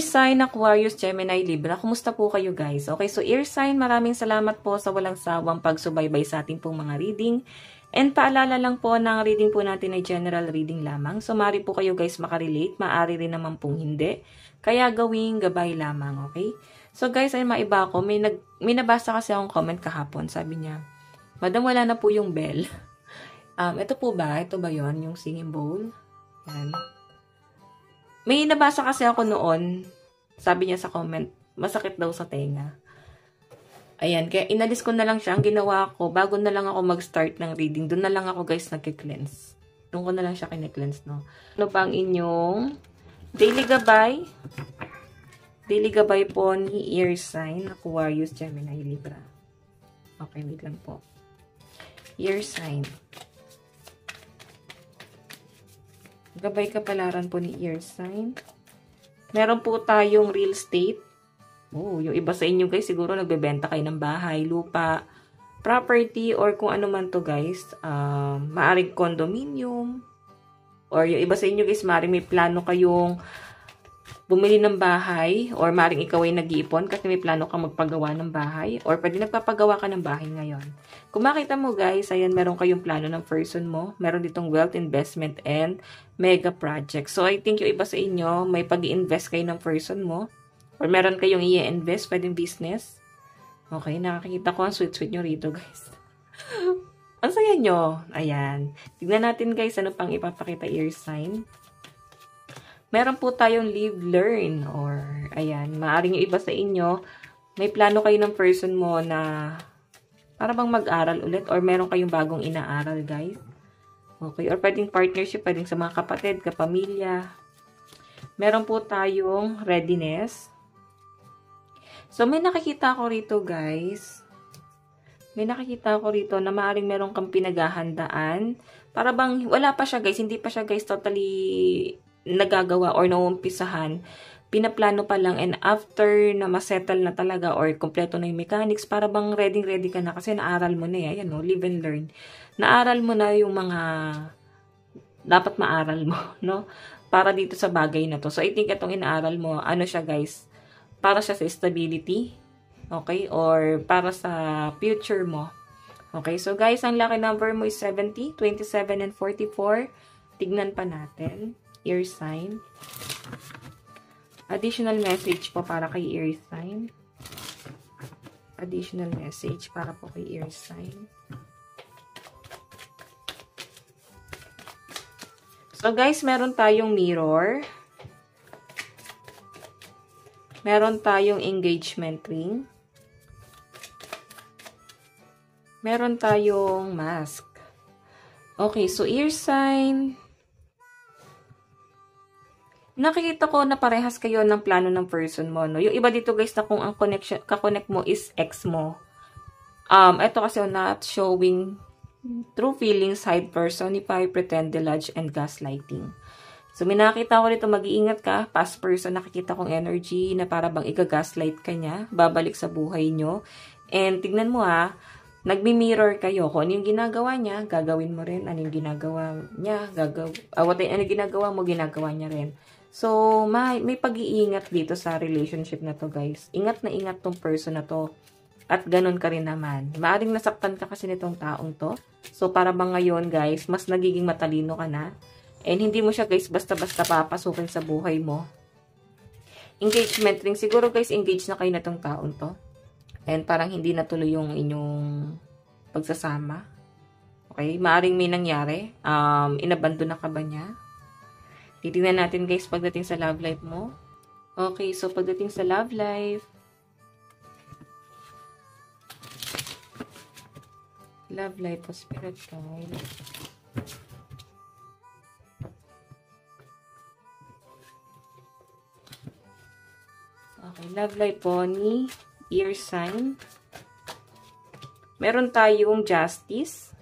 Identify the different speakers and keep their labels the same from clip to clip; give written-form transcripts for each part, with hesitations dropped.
Speaker 1: sign, Aquarius, Gemini, Libra. Kumusta po kayo guys? Okay, so air sign, maraming salamat po sa walang sawang pagsubaybay sa ating pong mga reading. And paalala lang po, ng reading po natin ay general reading lamang. So maaari po kayo guys makarelate, maaari rin naman pong hindi. Kaya gawing gabay lamang, okay? So guys, ay maiba ako. May nabasa kasi akong comment kahapon. Sabi niya, Madam, wala na po yung bell. Ito po ba? Ito ba yon yung singing bowl? Yan. May nabasa kasi ako noon, sabi niya sa comment, masakit daw sa tenga. Ayan, kaya inalis ko na lang siya. Ang ginawa ko, bago na lang ako mag-start ng reading, doon na lang ako guys nag-cleanse. Doon ko na lang siya kine-cleanse, no? Ano pa ang inyong daily gabay? Daily gabay po ni air sign, Aquarius, Gemini, Libra. Okay, wait lang po. Air sign. Gabay kapalaran po ni air sign. Meron po tayong real estate. Oh, yung iba sa inyo guys, siguro nagbebenta kayo ng bahay, lupa, property, or kung ano man to guys. Maaring condominium. Or yung iba sa inyo guys, maaring may plano kayong bumili ng bahay. Or maaring ikaw ay nag-iipon kasi may plano kang magpagawa ng bahay. Or pwede nagpapagawa ka ng bahay ngayon. Kung makita mo guys, ayan, meron kayong plano ng person mo. Meron ditong wealth, investment, and mega project. So, I think yung iba sa inyo, may pag-i-invest kayo ng person mo. Or meron kayong i-invest, pwedeng business. Okay, nakakita ko ang sweet-sweet nyo rito, guys. Ang saya nyo. Ayan. Tignan natin, guys, ano pang ipapakita air sign. Meron po tayong live, learn. Or, ayan, maaring yung iba sa inyo, may plano kayo ng person mo na para bang mag-aral ulit. Or meron kayong bagong inaaral, guys. Okay, or pwedeng partnership, pwedeng sa mga kapatid, kapamilya. Meron po tayong readiness. So, may nakikita ko rito, guys. May nakikita ko rito na maaaring meron kang pinaghahandaan. Para bang, wala pa siya, guys. Hindi pa siya, guys, totally nagagawa or nauumpisahan. Pinaplano pa lang, and after na masettle na talaga or kompleto na yung mechanics, para bang ready ka na kasi naaral mo na yan. Ayan, no? Live and learn. Naaral mo na yung mga dapat maaral mo, no? Para dito sa bagay na to. So, I think itong inaaral mo, ano siya, guys? Para siya sa stability, okay? Or para sa future mo. Okay, so guys, ang lucky number mo is 70, 27, and 44. Tignan pa natin. Air sign. Additional message po para kay air sign. Additional message para po kay air sign. So guys, meron tayong mirror. Meron tayong engagement ring. Meron tayong mask. Okay, so air sign. Nakikita ko na parehas kayo ng plano ng person mo, no? Yung iba dito guys na kung ang kakonect mo is ex mo. Ito kasi not showing true feelings, hide personify, pretend, deluge, and gaslighting. So, may nakita ko dito, mag-iingat ka. Past person, nakikita kong energy na para bang i-gaslight ka niya. Babalik sa buhay nyo. And, tignan mo nagmi-mirror kayo. Kung ano yung ginagawa niya, gagawin mo rin. Ano yung ginagawa niya, ano yung ginagawa mo, ginagawa niya rin. So, may pag-iingat dito sa relationship na to, guys. Ingat na ingat tong person na to. At ganun ka rin naman. Maaring nasaktan ka kasi nitong taong to. So, para bang ngayon, guys, mas nagiging matalino ka na. And hindi mo siya guys basta-basta papasukin sa buhay mo. Engagement ring. Siguro guys engaged na kayo na tong taon to. And parang hindi natuloy yung inyong pagsasama. Okay? Maaring may nangyari. Inabandon na ka ba niya? Titingnan natin guys pagdating sa love life mo. Okay, so pagdating sa love life. Love life o spirit guide. Okay, love life po ni air sign. Meron tayong justice.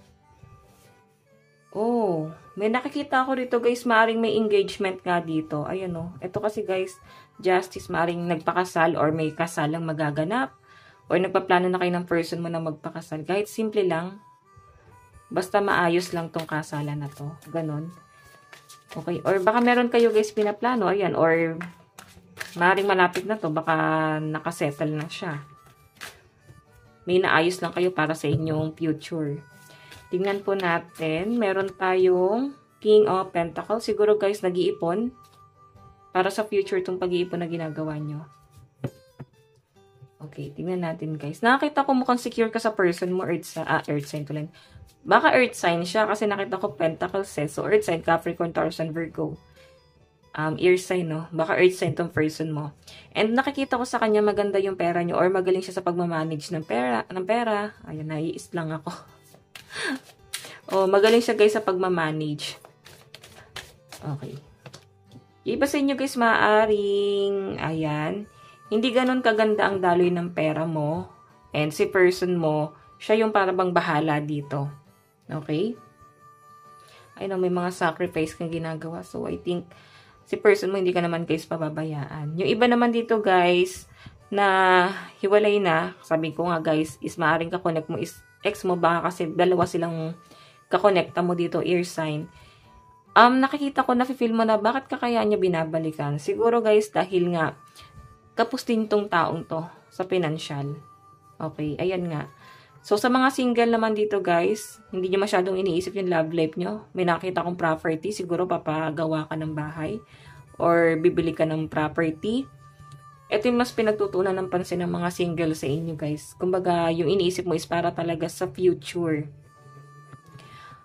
Speaker 1: Oh, may nakikita ako dito guys, maaring may engagement nga dito. Ayan o. Ito kasi guys, justice, maaring nagpakasal or may kasalang magaganap. Or nagpaplano na kayo ng person mo na magpakasal. Kahit simple lang. Basta maayos lang tong kasalan na to. Ganon. Okay. Or baka meron kayo guys pinaplano. Ayan. Or Maaaring malapit na to. Baka nakasettle na siya. May naayos lang kayo para sa inyong future. Tingnan po natin. Meron tayong King of Pentacles. Siguro guys, nag-iipon. Para sa future itong pag-iipon na ginagawa nyo. Okay, tingnan natin guys. Nakakita ko mukhang secure ka sa person mo, Earth sign to lang. Baka Earth sign siya kasi nakita ko Pentacles eh. So, Earth sign, Capricorn, Taurus, and Virgo. Air sign, no? Baka Earth sign tong person mo. And nakikita ko sa kanya maganda yung pera nyo or magaling siya sa pagmamanage ng pera. Ayan, naiis lang ako. Magaling siya guys sa pagmamanage. Okay. Iba sa inyo guys, maaaring, ayan, hindi ganun kaganda ang daloy ng pera mo. And si person mo, siya yung parang bahala dito. Okay? I know, may mga sacrifice kang ginagawa. So, I think, si person mo, hindi ka naman guys pababayaan. Yung iba naman dito guys, na hiwalay na, sabi ko nga guys, is maaaring kakonect mo, is ex mo, baka kasi dalawa silang kakonekta mo dito, air sign. Nakikita ko, nafe-feel mo na, bakit ka kaya niya binabalikan? Siguro guys, dahil nga, kapos din tong taong to sa financial. Okay, ayan nga. So, sa mga single naman dito, guys, hindi nyo masyadong iniisip yung love life nyo. May nakita kong property, siguro papagawa ka ng bahay or bibili ka ng property. Ito yung mas pinagtutunan ng pansin ng mga single sa inyo, guys. Kumbaga, yung iniisip mo is para talaga sa future.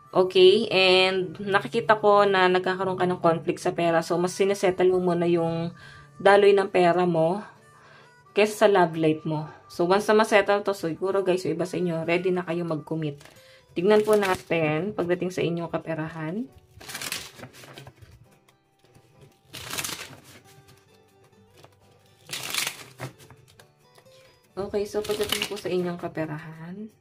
Speaker 1: Okay, and nakikita ko na nagkakaroon ka ng conflict sa pera. So, mas sinesettle mo muna yung daloy ng pera mo kaysa sa love life mo. So, once na masettle to, siguro guys, yung iba sa inyo, ready na kayo mag-commit. Tignan po natin pagdating sa inyong kaperahan. Okay, so pagdating po sa inyong kaperahan.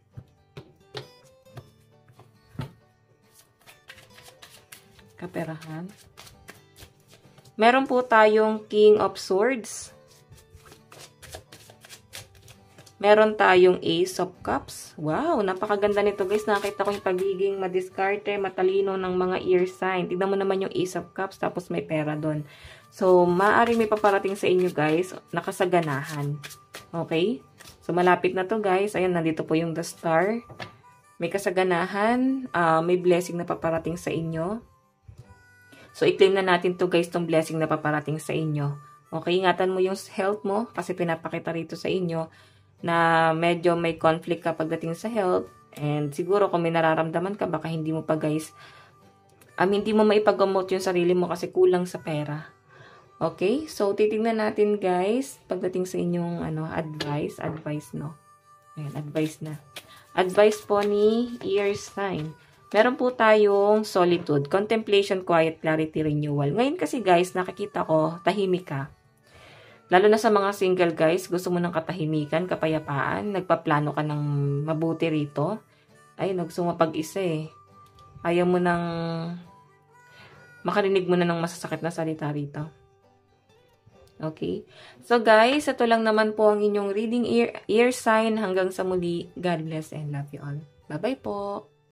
Speaker 1: Meron po tayong King of Swords. Meron tayong Ace of Cups. Wow, napakaganda nito guys. Nakita ko yung pagiging madiskarte, matalino ng mga ear sign. Tignan mo naman yung Ace of Cups, tapos may pera doon. So, maaaring may paparating sa inyo guys, nakasaganahan. Okay? So, malapit na to guys. Ayan, nandito po yung The Star. May kasaganahan, may blessing na paparating sa inyo. So, i-claim na natin to guys, tong blessing na paparating sa inyo. Okay, ingatan mo yung health mo kasi pinapakita rito sa inyo na medyo may conflict ka pagdating sa health. And siguro kung may nararamdaman ka, baka hindi mo pa guys, hindi mo maipagamot yung sarili mo kasi kulang sa pera. Okay, so titignan natin guys pagdating sa inyong advice no. Ayan, advice na. Advice po ni ear sign. Meron po tayong solitude, contemplation, quiet, clarity, renewal. Ngayon kasi guys, nakikita ko, tahimik ka. Lalo na sa mga single guys, gusto mo ng katahimikan, kapayapaan, nagpaplano ka ng mabuti rito. Ay, gusto mo pag-isa eh. Ayaw mo nang makarinig mo na ng masasakit na salita rito. Okay? So guys, ito lang naman po ang inyong reading ear sign. Hanggang sa muli, God bless and love you all. Bye-bye po!